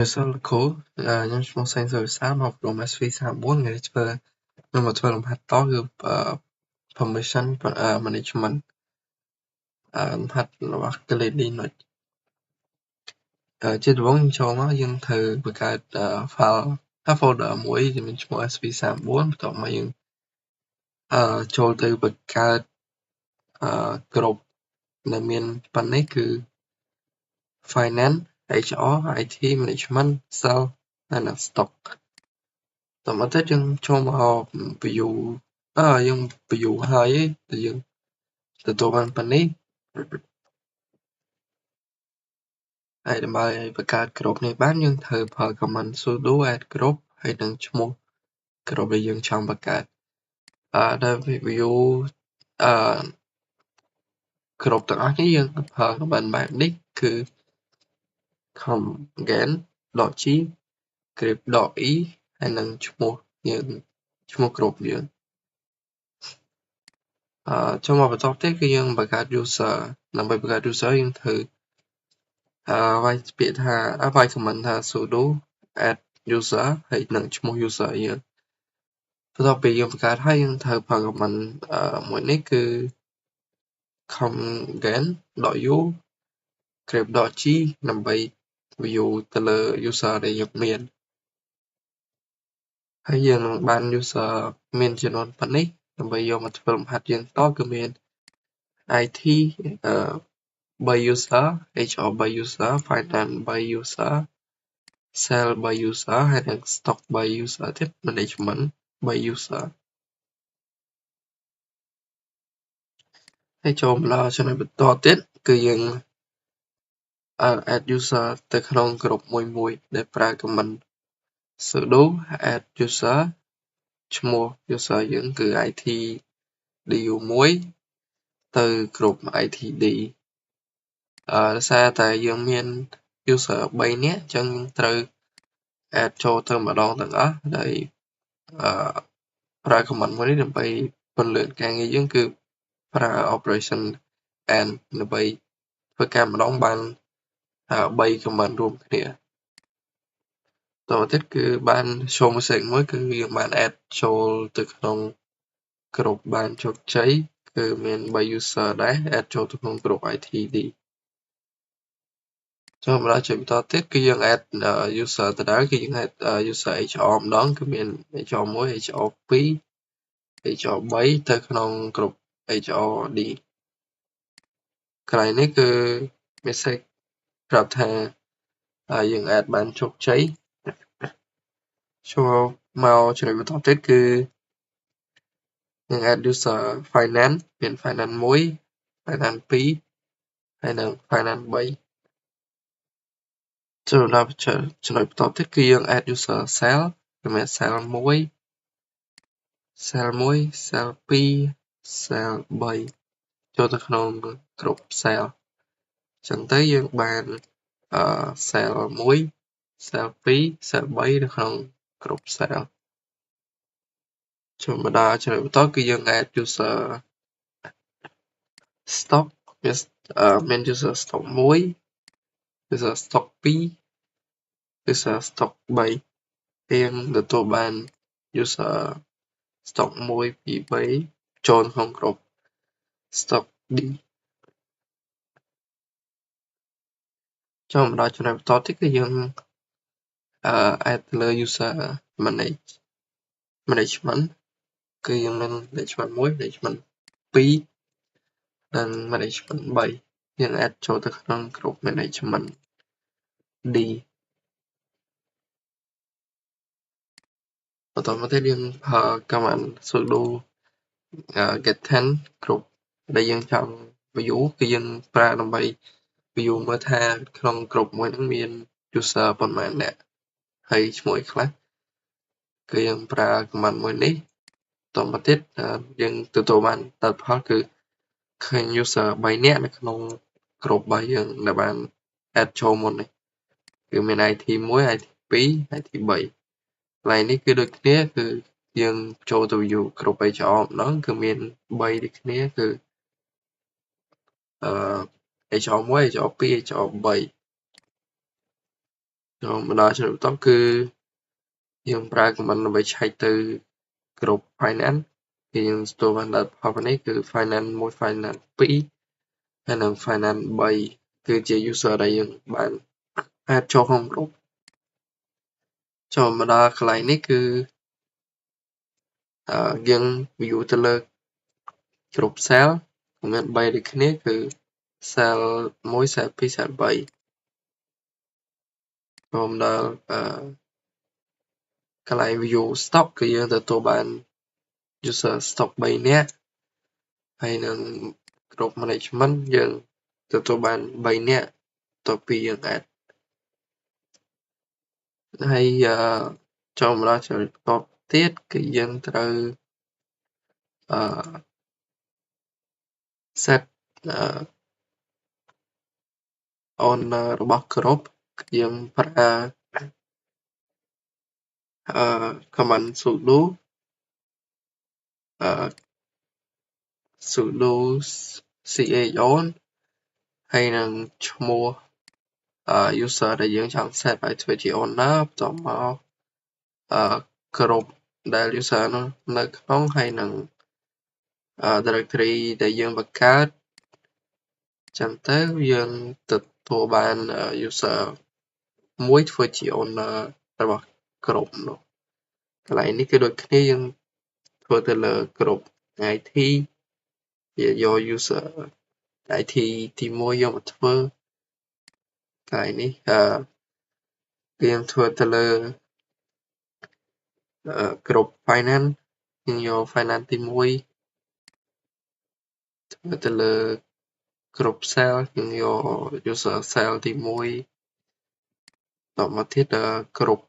Cool ខ្ញុំឈ្មោះសេងសុវិសាលមកក្រុម SV34 ថ្ងៃនេះខ្ញុំមកធ្វើលំហាត់តគឺpermission management លំហាត់របស់ Clay Linux ជាដំបូងយើងចូលមកយើងត្រូវបង្កើត file folder មួយដែលមានឈ្មោះ SV34 បន្ទាប់មកយើងចូលទៅបង្កើតក្រុមដែលមានប៉ុណ្ណេះគឺ finance HR IT management sales and stock តោះមកទៀតយើងចូលមក view យើង view ហើយតែយើងទទួលបានប៉ុណ្នេះហើយដើម្បីបង្កើតក្រុមនេះបានយើងត្រូវប្រើ command sudo add group ហើយនឹងឈ្មោះក្រុមដែលយើងចង់បង្កើតដែល view ក្រុមទាំងអស់នេះយើងប្រើ command បែបនេះគឺ command.g script.e ហើយនឹងឈ្មោះក្រុមយើងចូលមកបន្តទៀតគឺយើងបង្កើត user ដើម្បីបង្កើត user យើងត្រូវវាយពាក្យថាវាយ command ថា sudo add user ហើយនឹងឈ្មោះ user យើងបន្ទាប់ពីយើងបង្កើតហើយយើងត្រូវប្រើ command មួយនេះគឺ command.u script.g ដើម្បី view ទៅលើ user ដែលយើងមានហើយយើងនឹងបាន user មានចំនួនប៉ុណ្នេះដើម្បីយកមកធ្វើលំហាត់យើងតគឺមាន IT 3 user HR 3 user finance 3 user sale 3 user ហើយនិង stock 3 user ទៀត management 3 user ហើយចូលមកដល់ចំណុចបន្តទៀតគឺយើង add user ទៅក្នុងក្រុមមួយដែលប្រើ command sudo add user ឈ្មោះ user យើងគឺ IT du1 ទៅក្រុម ITD ដោយសារតែយើងមាន user 3នាក់អញ្ចឹងត្រូវ add ចូលទៅម្ដងទាំងអស់ហើយប្រើ command មួយនេះដើម្បីពន្លឿនការងារយើងគឺប្រើ operation and ដើម្បីធ្វើការម្ដងបាន3 command រួមគ្នាតទៅទៀតគឺបាន show message មួយគឺយើងបាន add ចូលទៅក្នុងក្រុមបានជោគជ័យគឺមាន3 user ដែរ add ចូលទៅក្នុងក្រុម ITD ចូលមកដល់ចំណុចបន្តទៀតគឺយើង add user ដដែលគឺយើង add user HR ម្ដងគឺមាន HR1 HR2 HR3 ទៅក្នុងក្រុម HRD កន្លែងនេះគឺ message ប្រាប់ថាយើង add បានជោគជ័យចូលមកចំណុចបន្តទៀតគឺយើង add user finance មាន finance 1 finance 2ហើយនិង finance 3ចូលដល់ចំណុចបន្តទៀតគឺយើង add user sale គឺមាន sale 1 sale 1 sale 2 sale 3ចូលទៅក្នុងក្រុម sale អញ្ចឹងទៅយើងបាន sale 1 sale 2 sale 3នៅក្នុងក្រុម sale ចូលមកដល់ចំណុចបន្តគឺយើង add user stock មាន user stock 1 user stock 2 user stock 3យើងទទួលបាន user stock 1 2 3ចូលក្នុងក្រុម stock D ចូលមកដល់ចំណុចបន្តទៀតគឺយើងadd លើ user management គឺយើងមាន management 1 management 2និង management 3យើង add ចូលទៅក្នុងក្រុម management D បន្តមកទៀតយើងប្រើ command sudo get 10គ្រប់ដែលយើងចង់ view គឺយើងប្រើដើម្បី view មើលថាក្នុងក្រុមមួយហ្នឹងមាន user ប៉ុន្មាននាក់ហើយឈ្មោះអីខ្លះគឺយើងប្រើ command មួយនេះតមកទៀតយើងទទួលបានលទ្ធផលគឺឃើញ user 3នាក់នៅក្នុងក្រុមរបស់យើងដែលបាន add ចូលមុននេះគឺមាន IT1 IT2 IT3 កន្លែងនេះគឺដូចគ្នាគឺយើងចូលទៅ view ក្រុម HR ម្ដងគឺមាន3ដូចគ្នាគឺHR1 HR2 HR3 បណ្ដាជំរាបតគឺយើងប្រើ command ដើម្បីឆែកទៅក្រុម finance គឺយើងទទួលបានលទ្ធផលនេះគឺ finance 1 finance 2ហើយនិង finance 3គឺជា user ដែលយើងបាន add ចូលក្នុងក្រុមចូលមកដល់កន្លែងនេះគឺយើង view ទៅលើគ្រប់ cell មាន3ដូចគ្នាគឺ cell 1 cell 2 cell 3ចូលដល់កន្លែង view stock គឺយើងទទួលបាន user stock 3នាក់ហើយនឹងក្រុម management យើងទទួលបាន3នាក់បន្ទាប់ពីយើង add ហើយចូលមកដល់ចំណុចបន្ទាប់ទៀតគឺយើងត្រូវ set owner របស់ក្រុមយើងប្រើ command sudo chown ហើយនឹងឈ្មោះ user ដែលយើងចង់ set ឲ្យធ្វើជា owner បន្ទាប់មកក្រុមដែល user នោះនៅក្នុងហើយនឹង directory ដែលយើងបង្កើតចឹងទៅយើងទទួលបាន user មួយធ្វើជា owner របស់ក្រុមនោះកន្លែងនេះគឺដូចគ្នាយើងធ្វើទៅលើក្រុម IT វាយក user IT ទី1យកមកធ្វើកន្លែងនេះយើងធ្វើទៅលើក្រុម finance យើងយក finance ទី1ធ្វើទៅលើក្រុម cell យើងយក user cell ទី1តមកទៀតក្រុម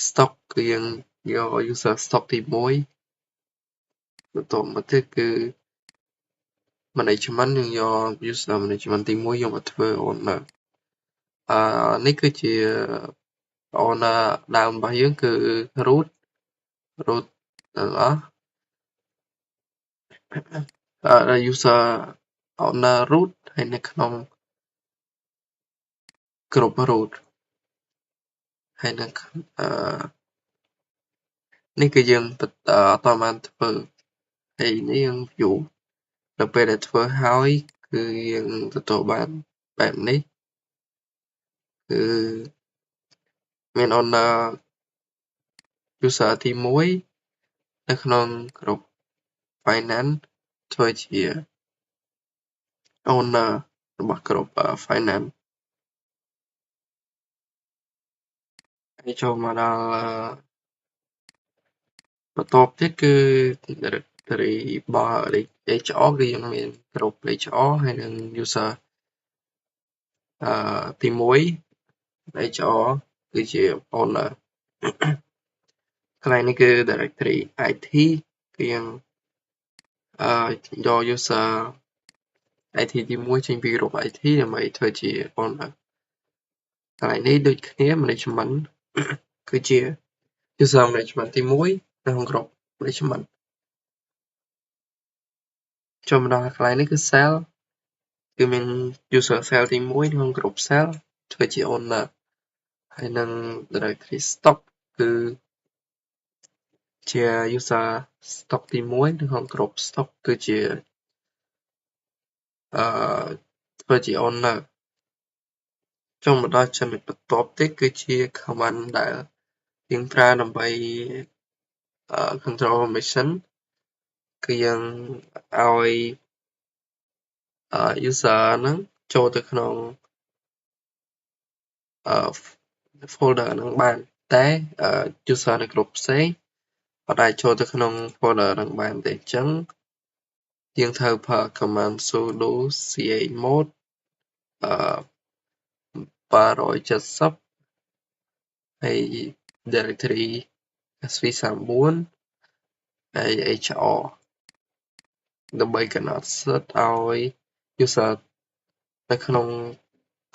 stock គឺយើងយក user stock ទី1បន្តមកទៀតគឺ management យើងយក user management ទី1យកមកធ្វើ owner នេះគឺជា owner ដើមរបស់យើងគឺ root ទាំងអស់user owner root ហើយនៅក្នុងក្រុម root ហើយនឹងនេះគឺយើងអត់បានធ្វើហើយនេះយើង view ដល់ពេលដែលធ្វើហើយគឺយើងទទួលបានបែបនេះគឺមាន owner user ទី1នៅក្នុងក្រុម finance ធ្វើជា owner របស់ក្រុម finance ហើយចូលមកដល់បន្ទាប់ទៀតគឺ directory របស់ HR គឺយើងមានក្រុម HR ហើយនឹង user ទី1 HR គឺជា owner កន្លែងនេះគឺ directory IT គឺយើងយក user IT ទី1ចេញពីក្រុម IT ដើម្បីធ្វើជា owner កន្លែងនេះដូចគ្នា management គឺជា user management ទី1នៅក្នុងក្រុម management ចូលមកដល់កន្លែងនេះគឺ cell គឺមាន user cell ទី1ក្នុងក្រុម cell ធ្វើជា owner ហើយនឹង directory stock គឺជា user stock ទី1នៅក្នុងក្រុម stock គឺជាធ្វើជា owner ចូលមកដល់ចំណុចបន្ទាប់ទៀតគឺជា command ដែលយើងប្រើដើម្បី control permission គឺយើងឲ្យ user ហ្នឹងចូលទៅក្នុង folder ហ្នឹងបានតែ user នៅក្រុមផ្សេងអត់អាចចូលទៅក្នុង folder ហ្នឹងបានទេអញ្ចឹងយើងត្រូវប្រើ command sudo chmod 370ហើយ directory sv34 ហើយ HR ដើម្បីកំណត់សិទ្ធឲ្យ user នៅក្នុង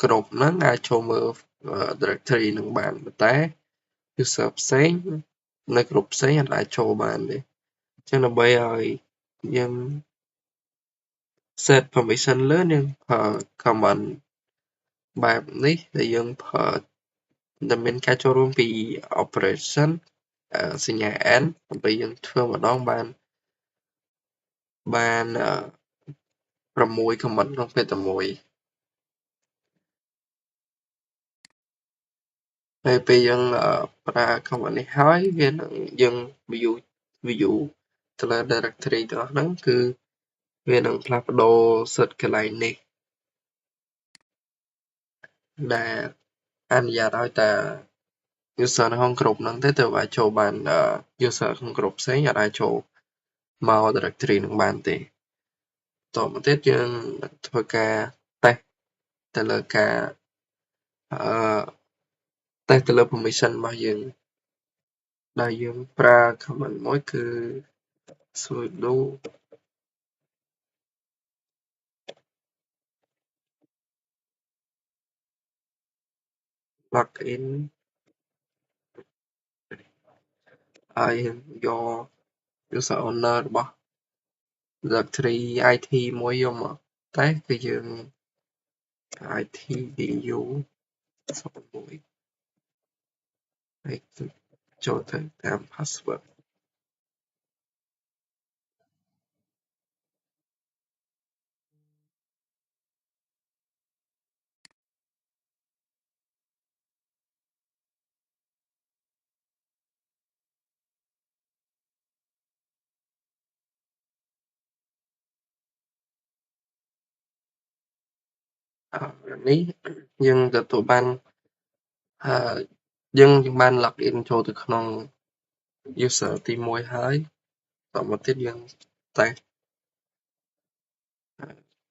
ក្រុមហ្នឹងអាចចូលមើល directory ហ្នឹងបានប៉ុន្តែ user ផ្សេងនៅក្រុមផ្សេងអាចចូលបានទេអញ្ចឹងដើម្បីឲ្យយើង set permission លឿនយើងប្រើ command បែបនេះដែលយើងប្រើ ដែលមានការចូលរួមពី operation សញ្ញា n ដើម្បីយើងធ្វើម្ដងបាន6 comment ក្នុងពេលតែមួយហើយពេលយើងប្រើ comment នេះហើយវានឹងយើង view ទៅលើ directory ទាំងអស់ហ្នឹងគឺវានឹងផ្លាស់ប្ដូរសិតកន្លែងនេះដែលអនុញ្ញាតឲ្យតែ user នៅក្នុងក្រុមហ្នឹងទេទើបអាចចូលបាន user ក្នុងក្រុមផ្សេងអាចចូលមក directory នឹងបានទេតមកទៀតយើងធ្វើការ test ទៅលើការtest ទៅលើ permission របស់យើងដែលយើងប្រើ command មួយគឺ sudo login ហើយយក user owner របស់ directory IT មួយយកមកតែគឺយើង itdu 01ហើយចូលទៅតាម password នេះយើងទទួលបានយើងបាន login ចូលទៅក្នុង user ទី1ហើយតមកទៀតយើងតែ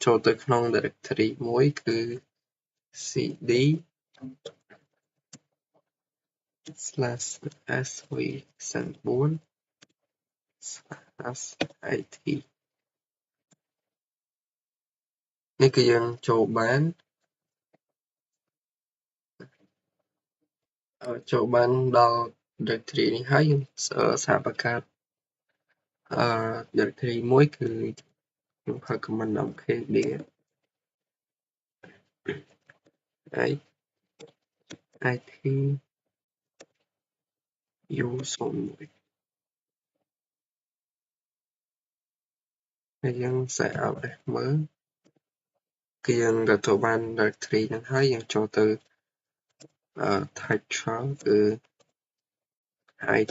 ចូលទៅក្នុង directory មួយគឺ cd/sv4/it នេះគឺយើងចូលបានដល់ directory នេះហើយយើងសាកបង្កើតdirectory មួយគឺយើងប្រើ command mkd ហើយ itu01 ហើយយើងសាកឲ្យមើលគឺយើងទទួលបាន directory ហ្នឹងហើយយើងចូលទៅtitle គឺ itu01ហើយ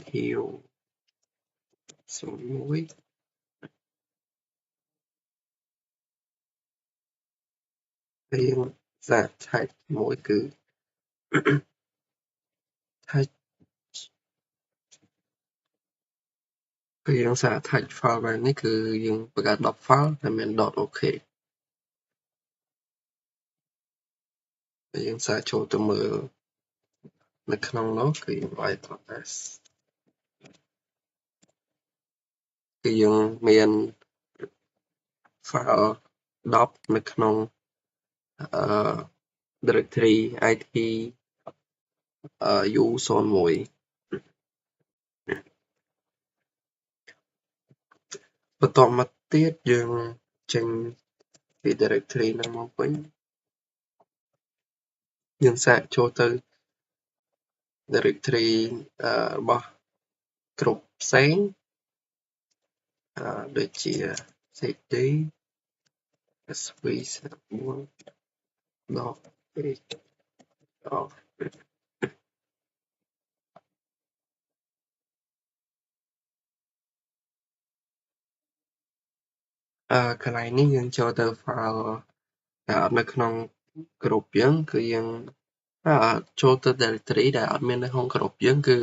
យើងសាក type មួយគឺ type គឺយើងសាក type file បែបនេះគឺយើងបង្កើត file តែមាន .ok ហើយយើងសាកចូលទៅមើលនៅក្នុងនោះគឺយើង ls គឺយើងមាន file 10នៅក្នុង directory IT u01 បន្តមកទៀតយើងចេញពី directory ហ្នឹងមកវិញយើងសាកចូលទៅ directory របស់ក្រុមផ្សេងដូចជា cd sv4.h កន្លែងនេះយើងចូលទៅ file ដែលអត់នៅក្នុងក្រុមយើងគឺយើងចូលទៅ directory ដែលអត់មាននៅក្នុងក្រុមយើងគឺ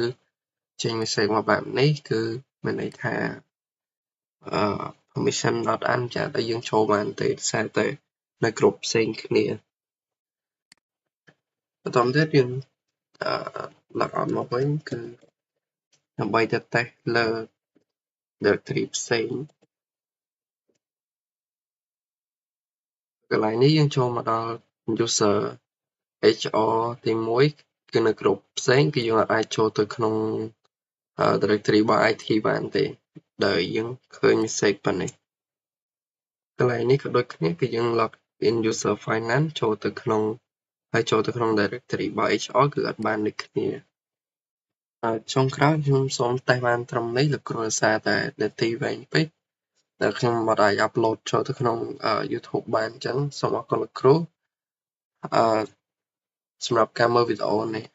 ចេញ message មកបែបនេះគឺមានន័យថាpermission អត់អនុញ្ញាតឲ្យយើងចូលបានទេដោយសារតែនៅក្រុមផ្សេងគ្នាបន្តមកទៀតយើងlog out មកវិញគឺដើម្បីទៅ test លើ directory ផ្សេងកន្លែងនេះយើងចូលមកដល់ user hr ទី1គឺនៅក្រុមផ្សេងគឺយើងអាចចូលទៅក្នុង directory របស់ IT បានទេដោយយើងឃើញ message ប៉ុណ្ណេះកន្លែងនេះក៏ដូចគ្នាគឺយើង log in user finance ចូលទៅក្នុង ហើយចូលទៅក្នុង directory របស់ HR គឺអត់បានដូចគ្នាចុងក្រោយខ្ញុំសូមតេស្តបានត្រឹមនេះលោកគ្រូដោយសារតែនាទីវែងពេកតែខ្ញុំមិនអាច upload ចូលទៅក្នុង YouTube បានអញ្ចឹងសូមអរគុណលោកគ្រូសម្រាប់ការមើលវីដេអូនេះ